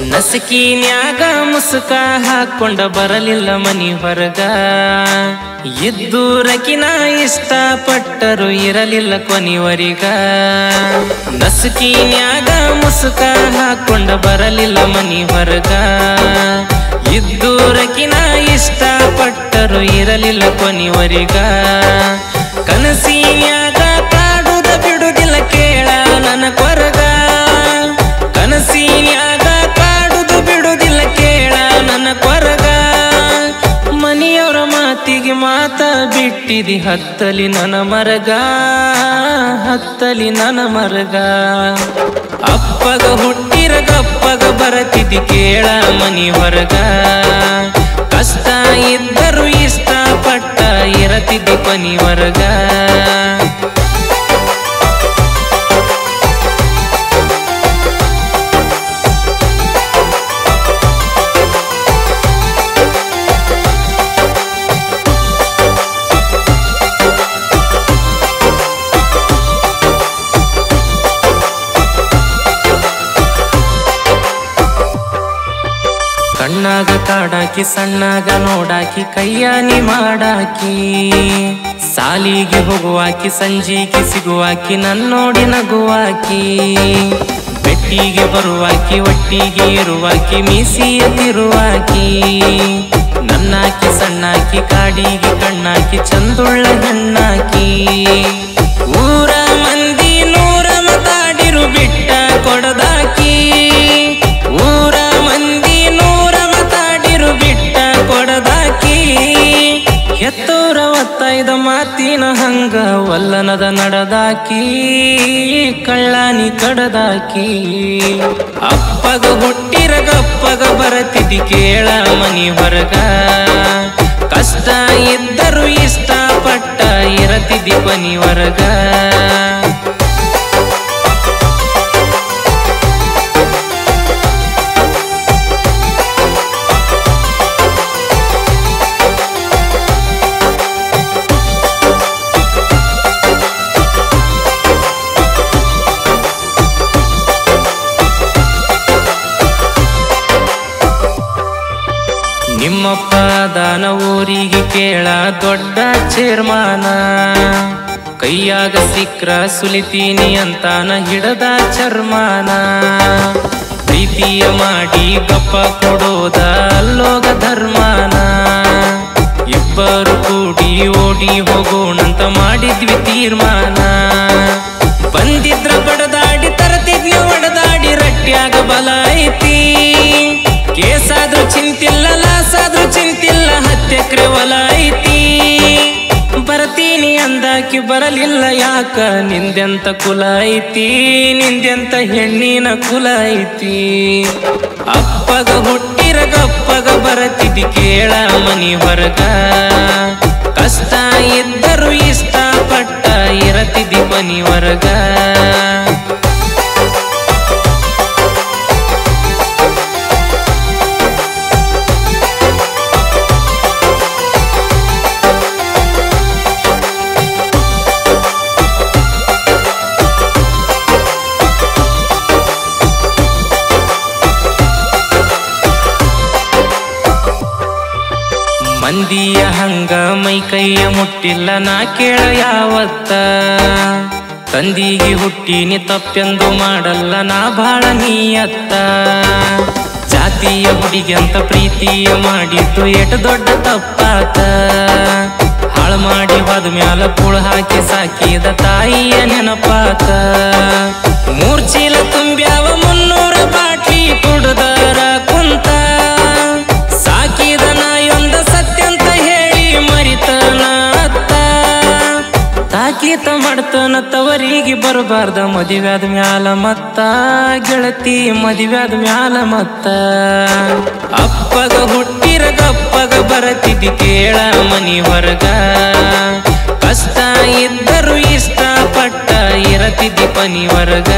ನಸಕಿನ್ಯಾಗ ಮುಸುಕ ಹಾಕೊಂಡ ಬರಲಿಲ್ಲ ಮನಿ ಹೊರಗ ಇದ್ದೂರಕಿನ ಇಷ್ಟಪಟ್ಟರು ಇರಲಿಲ್ಲ ಕೊನಿವರಿಗ ನಸಕಿನ್ಯಾಗ ಮುಸುಕ ಹಾಕೊಂಡ ಬರಲಿಲ್ಲ ಮನಿ ಹೊರಗ ಇದ್ದೂರಕಿನ ಇಷ್ಟಪಟ್ಟರು ಇರಲಿಲ್ಲ ಕೊನಿವರಿಗ ಕನಸಿನ್ಯಾಗ ಕಾಡುದ ಬಿಡುದಿಲ್ಲ ಕೇಳ ನನ್ನ ಕೊರಗ ಕನಸಿನ್ಯಾಗ ಕಾಡುದು ಬಿಡುದಿಲ್ಲ ಕೇಳ ನನ್ನ ಕೊರಗ ಮನಿಯವರ ಮಾತಿಗೆ ಮಾತ ಬಿಟ್ಟಿದಿ ಹತ್ತಲಿ ನನ್ನ ಮರಗ ಹತ್ತಲಿ ನನ್ನ ಮರಗ ಅಪ್ಪಗ ಹುಟ್ಟಿರ ಗಪ್ಪಗ ಬರತಿದ್ದಿ ಕೇಳ ಮನಿ ಹೊರಗ ಕಷ್ಟ ಇದ್ದರು ಇಷ್ಟಪಟ್ಟ ಇರತಿದ್ದಿ ಕೊನಿ ಹೊರಗ ಕಣ್ಣಾಗ ಕಾಡಾಕಿ ಸಣ್ಣಾಗ ನೋಡಾಕಿ ಕೈಯಾನಿ ಮಾಡಾಕಿ ಸಾಲಿಗೆ ಹೋಗುವಾಕಿ ಸಂಜಿಗೆ ಸಿಗುವಾಕಿ ನನ್ನೋಡಿ ನಗುವಾಕಿ ಬೆಟ್ಟಿಗೆ ಬರುವಾಕಿ ಒಟ್ಟಿಗೆ ಇರುವಾಕಿ ಮೀಸಿಯ ತಿರುವಾಕಿ ನನ್ನಾಕಿ ಸಣ್ಣಾಕಿ ಕಾಡಿಗೆ ಕಣ್ಣಾಕಿ ಚಂದುಳ್ಳ ಹೆಣ್ಣಾಕಿ ಊರ ಮಂದಿ ನೂರ ಮಾತಾಡಿರು ಬಿಟ್ಟ ಕೊಡದಾಕಿ ಊರ ಮಂದಿ ನೂರ ಮಾತಾಡಿರು ಬಿಟ್ಟ ಕೊಡದಾಕಿ ಎತ್ತೂರ ಒತ್ತೈದ ಮಾತಿನ ಹಂಗ ವಲ್ಲನದ ನಡೆದಾಕಿ ಕಳ್ಳಾನಿ ಕಡದಾಕಿ ಅಪ್ಪಗ ಹುಟ್ಟಿರ ಗಪ್ಪಗ ಬರತಿದ್ದಿ ಕೇಳ ಮನಿ ಹೊರಗ ಕಷ್ಟ ಇದ್ದರು ಇಷ್ಟಪಟ್ಟ ಇರತಿದ್ದಿ ಕೊನಿ ಹೊರಗ ನಿಮ್ಮಪ್ಪ ದಾನ ಊರಿಗೆ ಕೇಳ ದೊಡ್ಡ ಚೇರ್ಮಾನ ಕೈಯಾಗ ಸಿಕ್ರ ಸುಲಿತೀನಿ ಅಂತಾನ ಹಿಡದ ಚರ್ಮಾನ ಪ್ರೀತಿಯ ಮಾಡಿ ಗಪ್ಪ ಕೊಡೋದ ಅಲ್ಲೋಗ ಧರ್ಮಾನ ಇಬ್ಬರು ಕೂಡಿ ಓಡಿ ಹೋಗೋಣಂತ ಮಾಡಿದ್ವಿ ತೀರ್ಮಾನ ಬಂದಿದ್ರ ಬಡದಾಡಿ ತರತಿದ್ವಿ ಒಡದಾಡಿ ರಟ್ಟ್ಯಾಗ ಬಲ ಐತಿ ಕೇಸಾದ್ರೂ ಚಿಂತಿಲ್ಲ ಲಾಸಾದ್ರೂ ಚಿಂತಿಲ್ಲ 10 ಎಕರೆ ಹೊಲ ಐತಿ ಬರ್ತೀನಿ ಅಂದಾಕಿ ಬರಲಿಲ್ಲ ಯಾಕ ನಿಂದೆಂತ ಕುಲ ಐತಿ ನಿಂದೆಂತ ಹೆಣ್ಣಿನ ಕುಲ ಐತಿ ಅಪ್ಪಗ ಹುಟ್ಟಿರ ಗಪ್ಪಗ ಬರತಿದ್ದಿ ಕೇಳ ಮನಿ ಹೊರಗ ಕಷ್ಟ ಇದ್ದರು ಇಷ್ಟಪಟ್ಟ ಇರತಿದ್ದಿ ಮನಿ ಹೊರಗ ಮಂದಿಯ ಹಂಗ ಮೈ ಕೈಯ ಮುಟ್ಟಿಲ್ಲ ನಾ ಕೇಳ ಯಾವತ್ತ ತಂದಿಗೆ ಹುಟ್ಟಿನಿ ತಪ್ಪೆಂದು ಮಾಡಲ್ಲ ನಾ ಬಾಳ ನೀಯತ್ತ ಜಾತಿಯ ಹುಡುಗಿ ಅಂತ ಪ್ರೀತಿಯ ಮಾಡಿದ್ದು ಎಟ್ ದೊಡ್ಡ ತಪ್ಪಾತ ಹಾಳು ಮಾಡಿ ಹೋದ ಮ್ಯಾಲ ಕೂಳು ಹಾಕಿ ಸಾಕಿದ ತಾಯಿಯ ನೆನಪಾತ 3 ಚೀಲ ತುಂಬ್ಯಾವ 300 ಬಾಟ್ಲಿ ಕುಡ್ದರ ಕುಂತ ಸಾಕಿದ ನಾಯೊಂದ ಸತ್ಯಂತ ಹೇಳಿ ಮರಿತನ ಅತ್ತ ತಾಕೀತ ಮಾಡ್ತನ ತವರಿಗೆ ಬರಬಾರ್ದ ಮದುವ್ಯಾದ ಮ್ಯಾಲ ಮತ್ತ ಗೆಳತಿ ಮದುವ್ಯಾದ ಮ್ಯಾಲ ಮತ್ತ ಅಪ್ಪಗ ಹುಟ್ಟಿರ ಗಪ್ಪಗ ಬರತಿದ್ದಿ ಕೇಳ ಮನಿ ಹೊರಗ ಕಷ್ಟ ಇದ್ದರು ಇಷ್ಟಪಟ್ಟ ಇರತಿದ್ದಿ ಮನಿ ಹೊರಗ